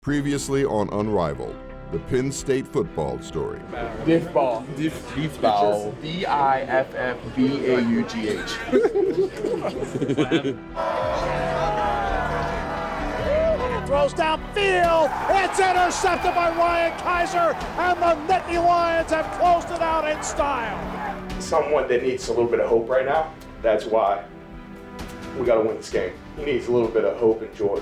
Previously on Unrivaled, the Penn State football story. Diff ball. Diff ball. Diffbaughh. Throws downfield. It's intercepted by Ryan Kaiser, and the Nittany Lions have closed it out in style. Someone that needs a little bit of hope right now. That's why we got to win this game. He needs a little bit of hope and joy.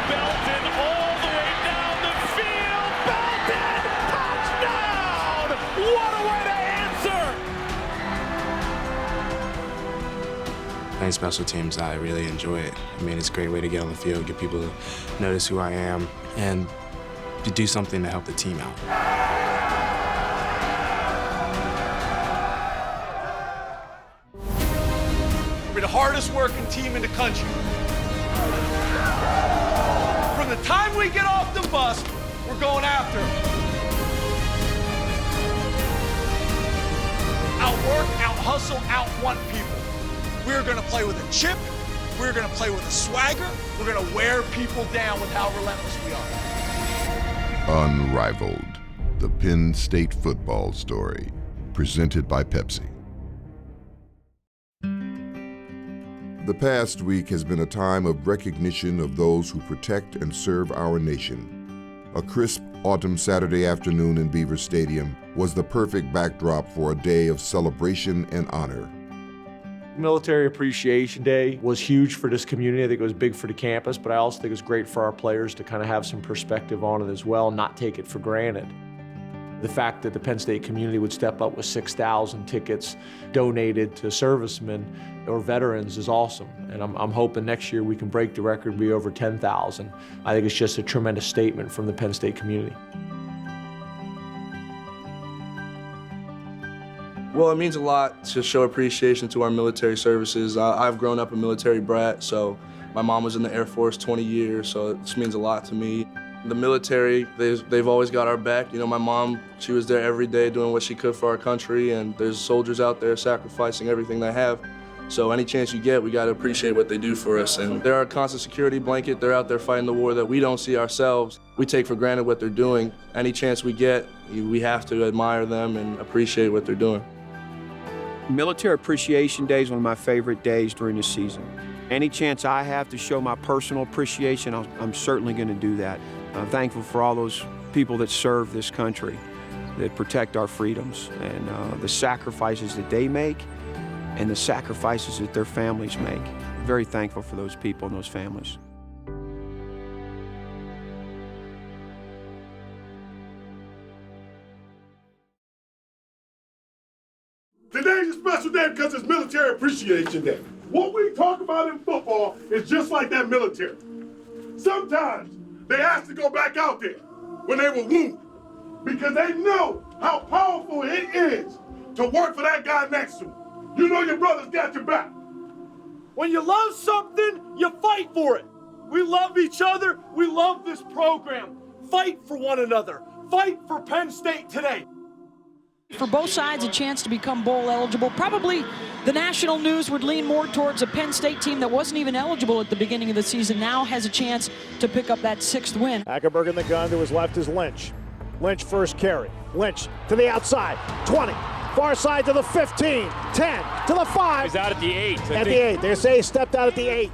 Belton all the way down the field. Belton, touchdown! What a way to answer! Playing special teams, I really enjoy it. I mean, it's a great way to get on the field, get people to notice who I am, and to do something to help the team out. We're the hardest working team in the country. From the time we get off the bus, we're going after them. Outwork, out-hustle, out-want people. We're going to play with a chip. We're going to play with a swagger. We're going to wear people down with how relentless we are. Unrivaled, the Penn State football story, presented by Pepsi. The past week has been a time of recognition of those who protect and serve our nation. A crisp autumn Saturday afternoon in Beaver Stadium was the perfect backdrop for a day of celebration and honor. Military Appreciation Day was huge for this community. I think it was big for the campus, but I also think it was great for our players to kind of have some perspective on it as well, not take it for granted. The fact that the Penn State community would step up with 6,000 tickets donated to servicemen or veterans is awesome. And I'm hoping next year we can break the record, be over 10,000. I think it's just a tremendous statement from the Penn State community. Well, it means a lot to show appreciation to our military services. I've grown up a military brat, so my mom was in the Air Force 20 years, so this means a lot to me. The military, they've always got our back. You know, my mom, she was there every day doing what she could for our country, and there's soldiers out there sacrificing everything they have. So any chance you get, we got to appreciate what they do for us. And they're our constant security blanket. They're out there fighting the war that we don't see ourselves. We take for granted what they're doing. Any chance we get, we have to admire them and appreciate what they're doing. Military Appreciation Day is one of my favorite days during the season. Any chance I have to show my personal appreciation, I'm certainly going to do that. I'm thankful for all those people that serve this country, that protect our freedoms, and the sacrifices that they make and the sacrifices that their families make. I'm very thankful for those people and those families. Today's a special day because it's Military Appreciation Day. What we talk about in football is just like that military. Sometimes they ask to go back out there when they were wounded because they know how powerful it is to work for that guy next to them. You know your brother's got your back. When you love something, you fight for it. We love each other. We love this program. Fight for one another. Fight for Penn State today. For both sides, a chance to become bowl eligible. Probably the national news would lean more towards a Penn State team that wasn't even eligible at the beginning of the season, now has a chance to pick up that 6th win. Hackenberg in the gun. To his left is Lynch. Lynch first carry. Lynch to the outside. 20. Far side to the 15. 10 to the 5. He's out at the 8. At the 8. They say he stepped out at the 8.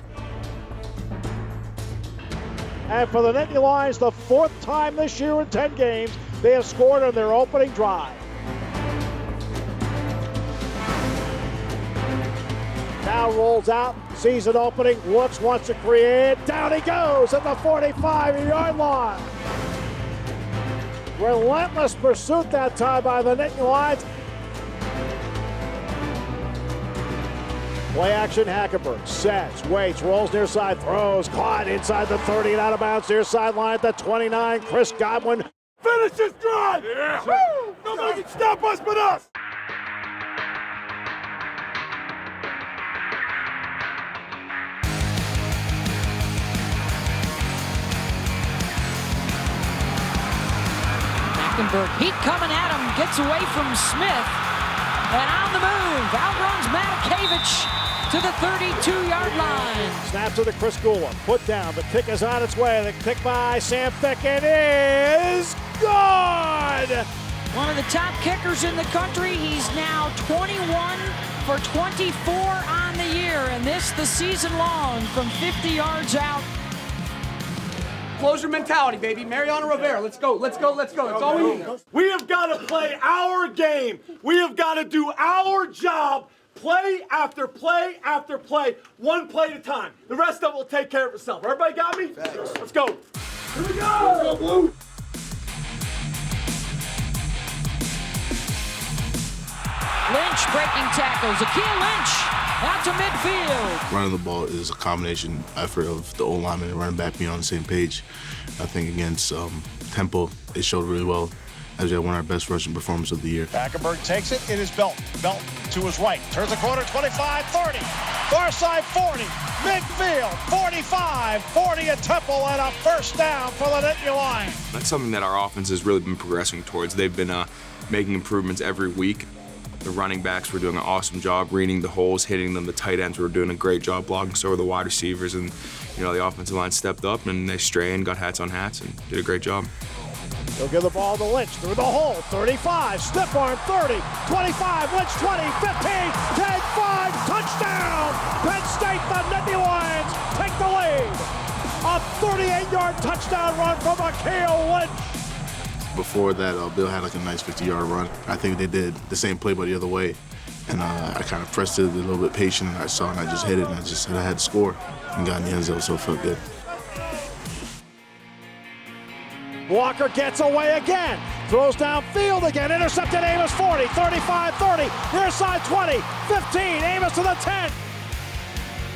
And for the Nittany Lions, the 4th time this year in 10 games, they have scored on their opening drive. Now rolls out, sees an opening, looks, wants to create. Down he goes at the 45-yard line. Relentless pursuit that time by the Nittany Lions. Play action, Hackenberg sets, waits, rolls near side, throws, caught inside the 30 and out of bounds near sideline at the 29. Chris Godwin finishes drive. Yeah. Woo! Nobody can stop us but us. Hackenberg, heat coming at him, gets away from Smith, and on the move, outruns Matakevich, to the 32-yard line. Snap to the Chris Gula. Put down. The kick is on its way. The kick by Sam Pickett is good! One of the top kickers in the country. He's now 21 for 24 on the year, and this the season long from 50 yards out. Closure mentality, baby. Mariano Rivera, let's go, let's go, let's go. That's all we need. We have got to play our game. We have got to do our job, play after play after play, one play at a time. The rest of it will take care of itself. Everybody got me? Thanks. Let's go. Here we go. Blue. Lynch breaking tackles. Akeel Lynch out to midfield. Running the ball is a combination effort of the O-lineman and running back being on the same page. I think against Temple, it showed really well as we had one of our best rushing performances of the year. Hackenberg takes it. It is Belton. Belton to his right. Turns the corner, 25, 30. Far side, 40. Midfield, 45, 40 at Temple, and a first down for the Nittany Lions. That's something that our offense has really been progressing towards. They've been making improvements every week. The running backs were doing an awesome job reading the holes, hitting them. The tight ends were doing a great job blocking. So were the wide receivers, and the offensive line stepped up and they strayed, got hats on hats, and did a great job. They'll give the ball to Lynch through the hole. 35, stiff arm, 30, 25, Lynch 20, 15, 10, 5, touchdown! Penn State, the Nittany Lions take the lead. A 38-yard touchdown run from Akeel Lynch. Before that, Bill had like a nice 50-yard run. I think they did the same play but the other way. And I kind of pressed it a little bit patient, and I saw it, and I just hit it, and I just said I had to score and got in the end zone, so it felt good. Walker gets away again, throws downfield again, intercepted Amos 40, 35, 30, near side 20, 15, Amos to the 10.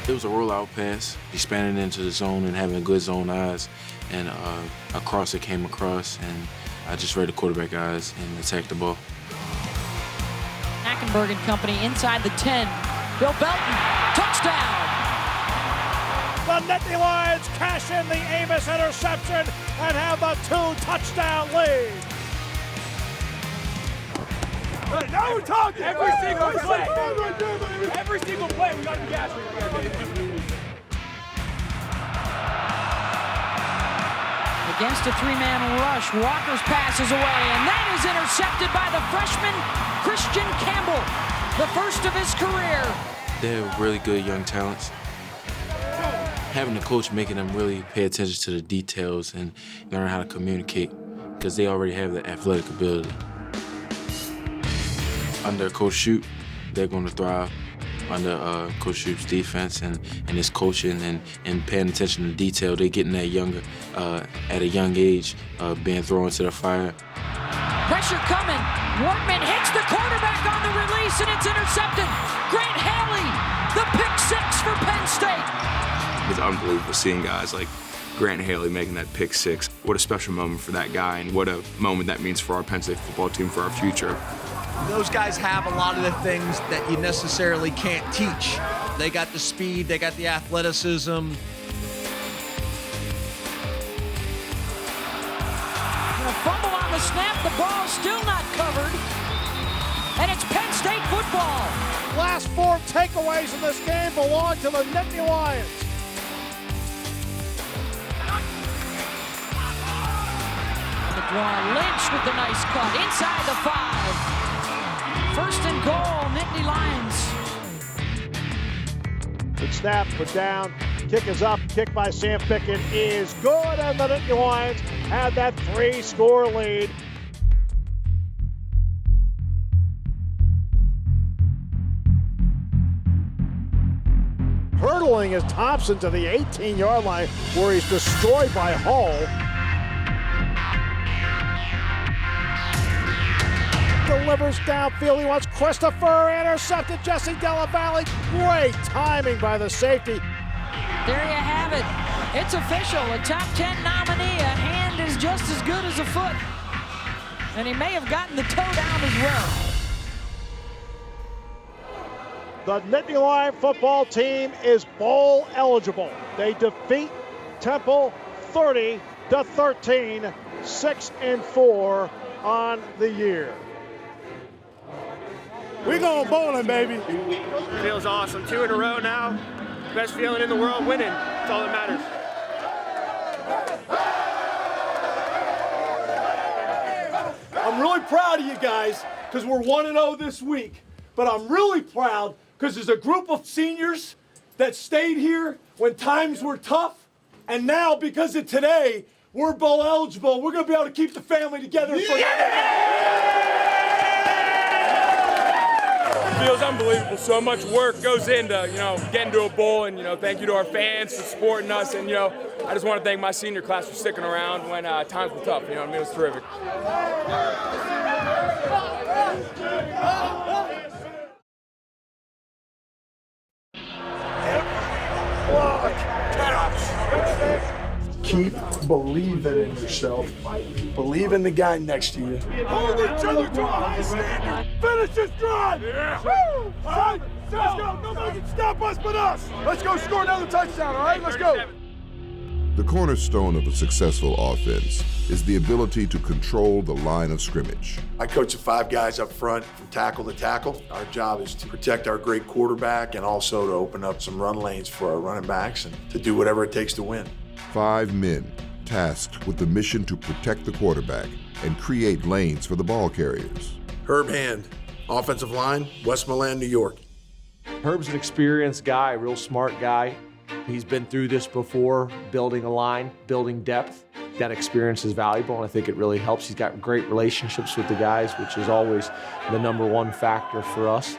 It was a rollout pass, expanding into the zone and having good zone eyes, and a crosser came across, and I just read the quarterback eyes and attacked the ball. Hackenberg and company inside the 10. Bill Belton, touchdown! The Nittany Lions cash in the Amos interception and have a 2-touchdown lead. Now we're talking. Every single play. Every single play, we got to be gassing. Against a three-man rush, Walker's pass is away, and that is intercepted by the freshman Christian Campbell, the first of his career. They're really good young talents. Having the coach making them really pay attention to the details and learn how to communicate, because they already have the athletic ability. Under Coach Shute, they're going to thrive. Under Coach Shute's defense and his coaching and paying attention to detail, they're getting that younger, at a young age, being thrown into the fire. Pressure coming. Wortman hits the quarterback on the release, and it's intercepted. Grant Haley, the pick six for Penn State. It's unbelievable seeing guys like Grant Haley making that pick six. What a special moment for that guy, and what a moment that means for our Penn State football team, for our future. Those guys have a lot of the things that you necessarily can't teach. They got the speed, they got the athleticism. And a fumble on the snap, the ball still not covered. And it's Penn State football. Last 4 takeaways in this game belong to the Nittany Lions. The draw, Lynch with the nice cut inside the 5. First and goal, Nittany Lions. Good snap, put down, kick is up, kick by Sam Pickett is good, and the Nittany Lions had that 3-score lead. Hurdling is Thompson to the 18-yard line, where he's destroyed by Hull. Delivers downfield. He wants Christopher. Intercepted. Jesse Della Valle. Great timing by the safety. There you have it. It's official. A top 10 nominee. A hand is just as good as a foot. And he may have gotten the toe down as well. The Nittany Lion football team is bowl eligible. They defeat Temple 30-13, 6-4 on the year. We going bowling, baby. Feels awesome. 2 in a row now. Best feeling in the world, winning. That's all that matters. I'm really proud of you guys because we're 1-0 this week. But I'm really proud because there's a group of seniors that stayed here when times were tough. And now, because of today, we're bowl eligible. We're going to be able to keep the family together for It feels unbelievable. So much work goes into, getting to a bowl, and, thank you to our fans for supporting us. And, I just want to thank my senior class for sticking around when times were tough. It was terrific. Keep believing in yourself. Believe in the guy next to you. Hold each other to a high standard. Finish this drive. Yeah. Woo! All right, let's go. Nobody can stop us but us. Let's go score another touchdown, all right? Let's go. The cornerstone of a successful offense is the ability to control the line of scrimmage. I coach the 5 guys up front from tackle to tackle. Our job is to protect our great quarterback and also to open up some run lanes for our running backs and to do whatever it takes to win. 5 men tasked with the mission to protect the quarterback and create lanes for the ball carriers. Herb Hand, offensive line, West Milan, New York. Herb's an experienced guy, a real smart guy. He's been through this before, building a line, building depth. That experience is valuable, and I think it really helps. He's got great relationships with the guys, which is always the #1 factor for us.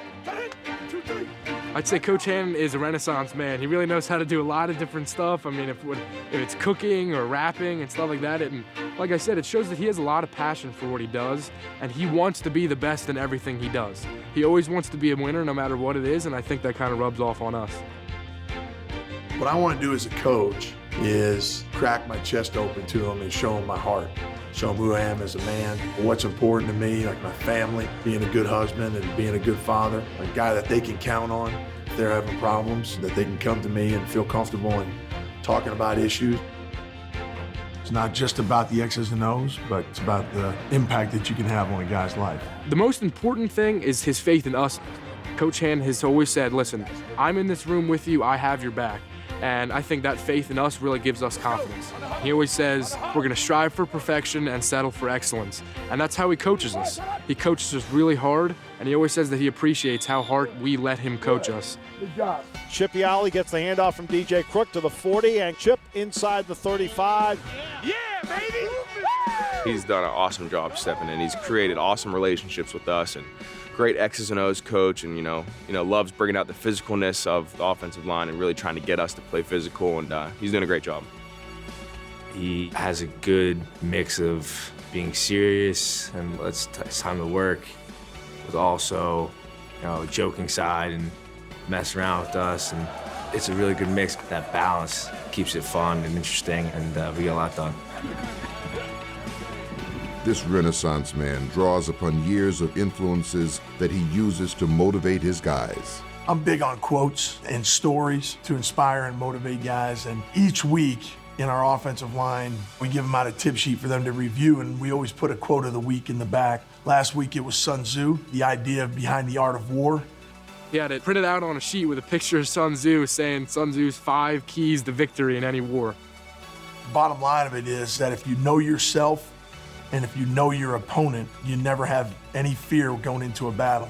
I'd say Coach Hand is a renaissance man. He really knows how to do a lot of different stuff. I mean, if it's cooking or rapping and stuff like that, and like I said, it shows that he has a lot of passion for what he does, and he wants to be the best in everything he does. He always wants to be a winner no matter what it is, and I think that kind of rubs off on us. What I want to do as a coach is crack my chest open to them and show them my heart. Show them who I am as a man, what's important to me, like my family, being a good husband and being a good father, a guy that they can count on if they're having problems, that they can come to me and feel comfortable in talking about issues. It's not just about the X's and O's, but it's about the impact that you can have on a guy's life. The most important thing is his faith in us. Coach Hand has always said, listen, I'm in this room with you, I have your back. And I think that faith in us really gives us confidence. He always says, we're going to strive for perfection and settle for excellence. And that's how he coaches us. He coaches us really hard, and he always says that he appreciates how hard we let him coach us. Good job. Chip Yali gets the handoff from DJ Crook to the 40, and Chip inside the 35. Yeah, baby! He's done an awesome job stepping in. He's created awesome relationships with us and great X's and O's coach, and loves bringing out the physicalness of the offensive line and really trying to get us to play physical, and he's doing a great job. He has a good mix of being serious and it's time to work, with also, a joking side and mess around with us, and it's a really good mix. That balance keeps it fun and interesting, and we get a lot done. This Renaissance man draws upon years of influences that he uses to motivate his guys. I'm big on quotes and stories to inspire and motivate guys, and each week in our offensive line, we give them out a tip sheet for them to review, and we always put a quote of the week in the back. Last week it was Sun Tzu, the idea behind the art of war. He had it printed out on a sheet with a picture of Sun Tzu saying Sun Tzu's 5 keys to victory in any war. Bottom line of it is that if you know yourself and if you know your opponent, you never have any fear going into a battle.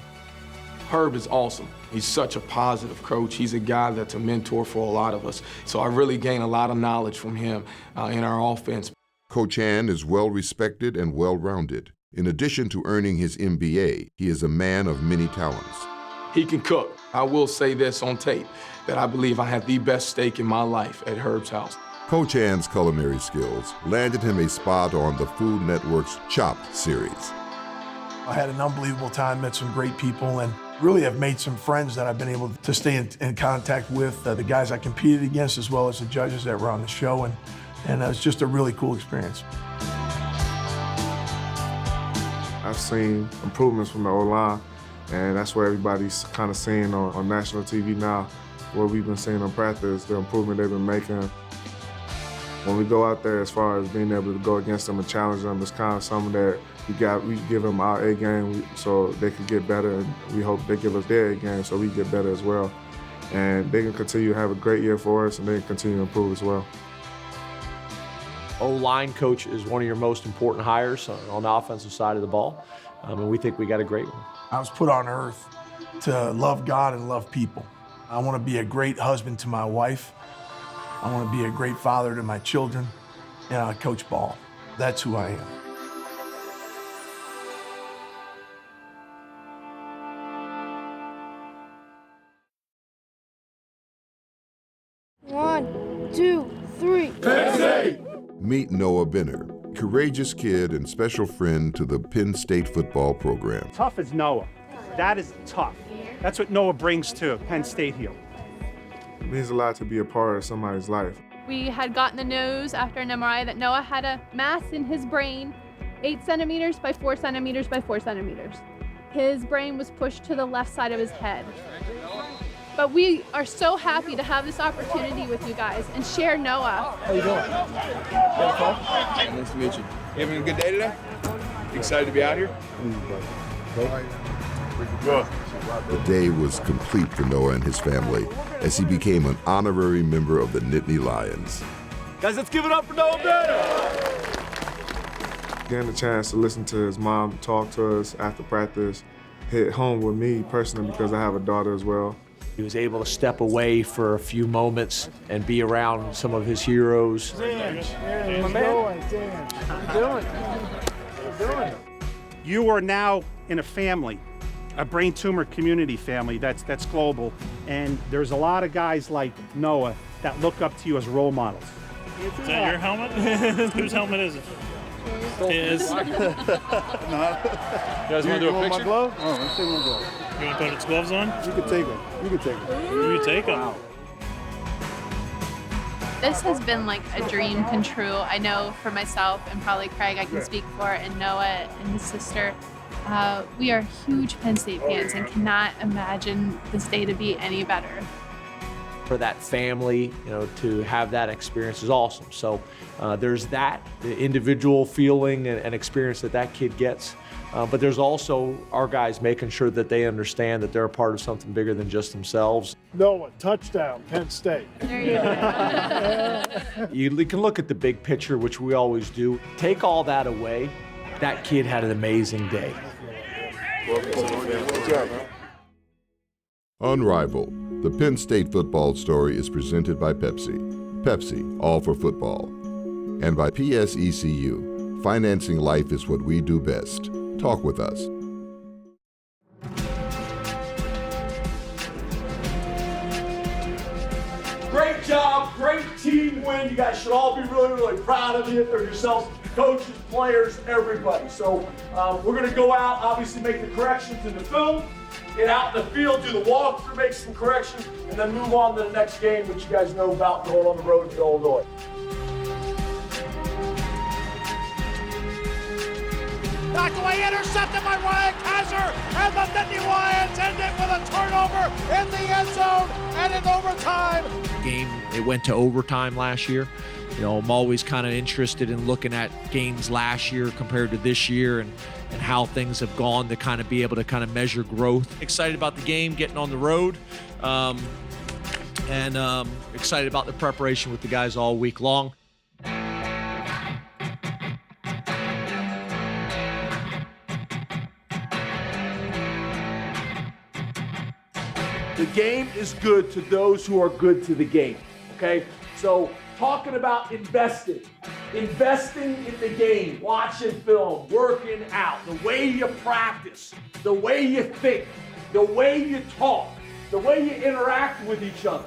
Herb is awesome. He's such a positive coach. He's a guy that's a mentor for a lot of us. So I really gain a lot of knowledge from him in our offense. Coach Hand is well respected and well-rounded. In addition to earning his MBA, he is a man of many talents. He can cook. I will say this on tape, that I believe I have the best steak in my life at Herb's house. Coach Hand's culinary skills landed him a spot on the Food Network's Chopped series. I had an unbelievable time, met some great people, and really have made some friends that I've been able to stay in contact with, the guys I competed against as well as the judges that were on the show, and it was just a really cool experience. I've seen improvements from the O-line, and that's what everybody's kind of seeing on national TV now. What we've been seeing on practice, the improvement they've been making. when we go out there, as far as being able to go against them and challenge them, it's kind of something that we give them our A game so they can get better, and we hope they give us their A game so we get better as well. And they can continue to have a great year for us, and they can continue to improve as well. O-line coach is one of your most important hires on the offensive side of the ball, and we think we got a great one. I was put on earth to love God and love people. I want to be a great husband to my wife. I want to be a great father to my children, and I coach ball. That's who I am. One, two, three. Penn State! Meet Noah Benner, courageous kid and special friend to the Penn State football program. Tough as Noah. That is tough. That's what Noah brings to Penn State here. It means a lot to be a part of somebody's life. We had gotten the news after an MRI that Noah had a mass in his brain, 8 centimeters by 4 centimeters by 4 centimeters. His brain was pushed to the left side of his head. But we are so happy to have this opportunity with you guys and share Noah. How you doing? Nice to meet you. You having a good day today? Excited to be out here? The day was complete for Noah and his family as he became an honorary member of the Nittany Lions. Guys, let's give it up for Noah Benner! Getting the chance to listen to his mom talk to us after practice hit home with me personally because I have a daughter as well. He was able to step away for a few moments and be around some of his heroes. You are now in a family, a brain tumor community family that's global, and there's a lot of guys like Noah that look up to you as role models. Is that your helmet? Whose helmet is it? His. You guys want to do a picture? My glove? Oh, let's take my glove. You want to put its gloves on? You can take them. You can take them. You take them. Wow. This has been like a dream come true. I know for myself and probably Craig I can speak for, and Noah and his sister. We are huge Penn State fans and cannot imagine this day to be any better. For that family, to have that experience is awesome. So there's that, the individual feeling and experience that kid gets. But there's also our guys making sure that they understand that they're a part of something bigger than just themselves. Noah, touchdown, Penn State. There you go. You can look at the big picture, which we always do. Take all that away. That kid had an amazing day. Unrivaled, the Penn State football story is presented by Pepsi. Pepsi, all for football. And by PSECU, financing life is what we do best. Talk with us. Great job, great team win. You guys should all be really, really proud of yourselves, coaches, players, everybody. So we're going to go out, obviously make the corrections in the film, get out in the field, do the walkthrough, make some corrections, and then move on to the next game, which you guys know about, going on the road to Illinois. Knocked away, intercepted by Ryan Kaiser, and the Nittany Lions end it with a turnover in the end zone and in overtime. Game, it went to overtime last year. I'm always kind of interested in looking at games last year compared to this year and how things have gone to kind of be able to kind of measure growth. Excited about the game, getting on the road, and excited about the preparation with the guys all week long. The game is good to those who are good to the game, okay? So talking about investing in the game, watching film, working out, the way you practice, the way you think, the way you talk, the way you interact with each other.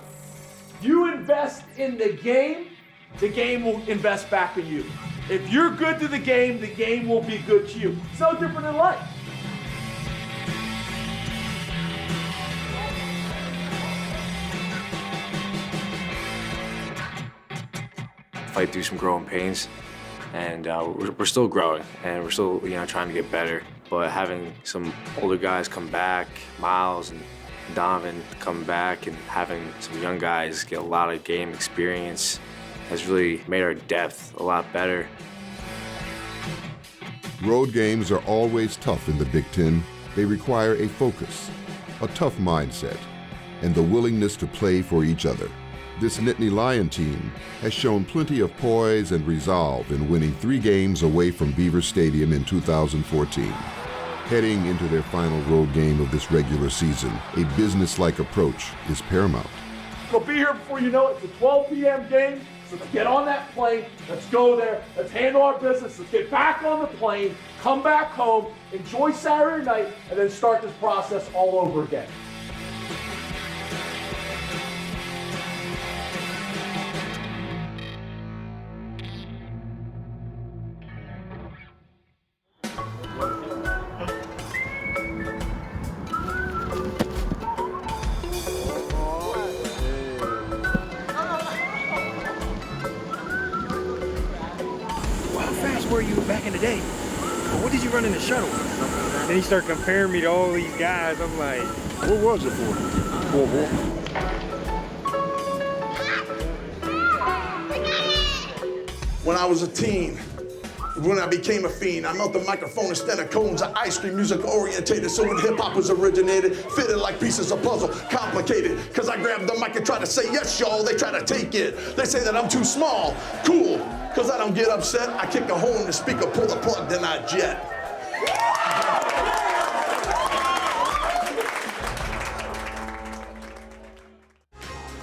You invest in the game will invest back in you. If you're good to the game will be good to you. It's no different in life. Fight through some growing pains, and we're still growing, and we're still trying to get better. But having some older guys come back, Miles and Donovan come back, and having some young guys get a lot of game experience has really made our depth a lot better. Road games are always tough in the Big Ten. They require a focus, a tough mindset, and the willingness to play for each other. This Nittany Lion team has shown plenty of poise and resolve in winning 3 games away from Beaver Stadium in 2014. Heading into their final road game of this regular season, a business-like approach is paramount. We'll be here before you know it. It's a 12 p.m. game, so let's get on that plane. Let's go there. Let's handle our business. Let's get back on the plane, come back home, enjoy Saturday night, and then start this process all over again. Were you back in the day? Or what did you run in the shuttle? Then he started comparing me to all these guys. I'm like, what was it for? When I was a teen, when I became a fiend, I melted the microphone instead of cones of ice cream, music orientated. So when hip hop was originated, fitted like pieces of puzzle, complicated. Cause I grabbed the mic and tried to say yes, y'all. They try to take it. They say that I'm too small. Cool. Cause I don't get upset. I kick a hole in the speaker, pull the plug, then I jet.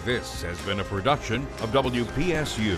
This has been a production of WPSU.